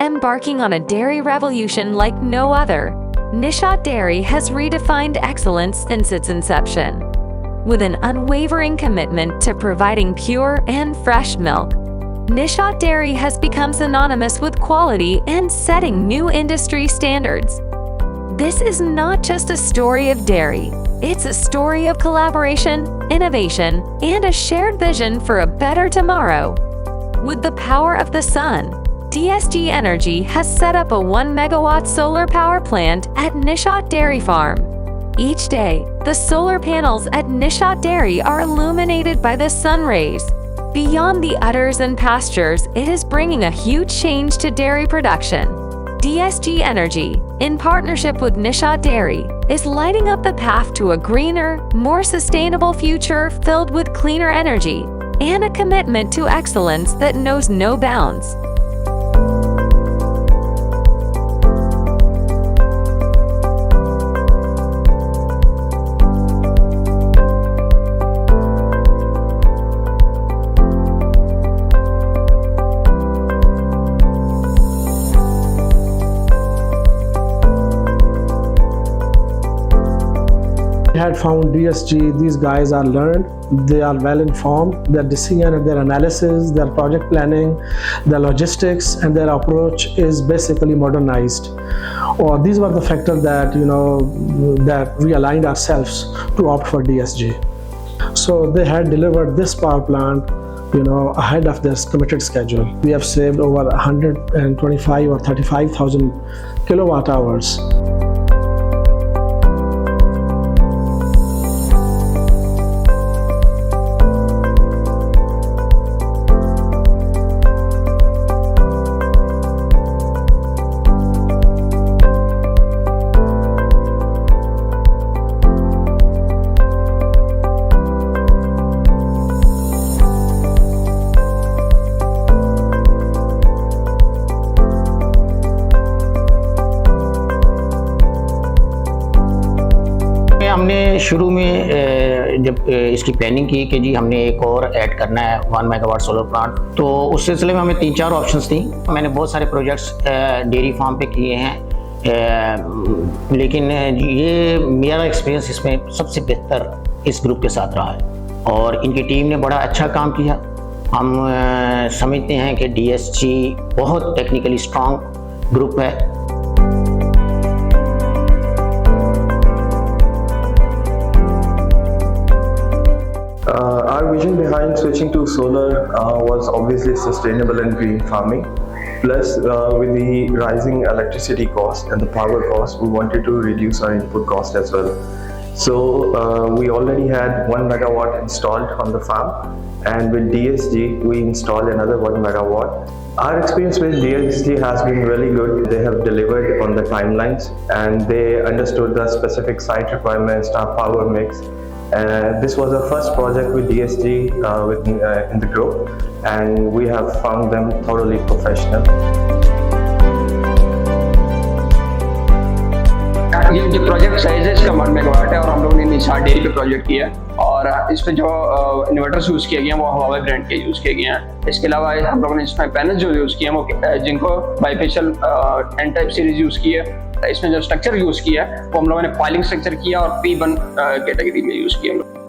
embarking on a dairy revolution like no other. Nishat Dairy has redefined excellence since its inception. With an unwavering commitment to providing pure and fresh milk, Nishat Dairy has become synonymous with quality and setting new industry standards. This is not just a story of dairy, it's a story of collaboration, innovation, and a shared vision for a better tomorrow. With the power of the sun, DSG Energy has set up a 1 megawatt solar power plant at Nishat Dairy Farm. Each day, the solar panels at Nishat Dairy are illuminated by the sun rays. Beyond the udders and pastures, it is bringing a huge change to dairy production. DSG Energy, in partnership with Nishat Dairy, is lighting up the path to a greener, more sustainable future filled with cleaner energy and a commitment to excellence that knows no bounds. Had found DSG, these guys are learned, they are well informed, their decision and their analysis, their project planning, their logistics, and their approach is basically modernized. Or these were the factors that that we aligned ourselves to opt for DSG. So they had delivered this power plant ahead of their committed schedule. We have saved over 125 or 35,000 kilowatt hours. हमने शुरू में जब इसकी planning की कि जी हमने एक और ऐड करना है 1 मेगावाट सोलर प्लांट, तो उस सिलसिले में हमें 3-4 ऑप्शंस थी। मैंने बहुत सारे प्रोजेक्ट्स डेयरी फार्म पे किए हैं, लेकिन ये मेरा एक्सपीरियंस इसमें सबसे बेहतर इस ग्रुप के साथ रहा है और इनकी टीम ने बड़ा अच्छा काम किया। हम समझते हैं कि DSG बहुत टेक्निकली स्ट्रॉन्ग ग्रुप है। Our vision behind switching to solar was obviously sustainable and green farming. Plus, with the rising electricity cost and the power cost, we wanted to reduce our input cost as well. So, we already had 1 megawatt installed on the farm, and with DSG, we installed another 1 megawatt. Our experience with DSG has been really good. They have delivered on the timelines and they understood the specific site requirements, our power mix. This was our first project with DSG in the group, and we have found them thoroughly professional. ये जो project size है इसका 1 megawatt है और हम लोगों ने Nishat dairy पे प्रोजेक्ट किया है और इस पे जो इन्वर्टर्स यूज़ किए गए हैं वो हवावे ब्रांड के यूज़ किए गए हैं। इसके अलावा हम लोगों ने इसमें पैनल्स जो यूज़ किए हैं वो जिनको bifacial N type series use की है। इसमें जो स्ट्रक्चर यूज़ किया है वो हम लोगों ने पाइलिंग स्ट्रक्चर किया और P1 कैटेगरी में यूज़ किया हम लोग।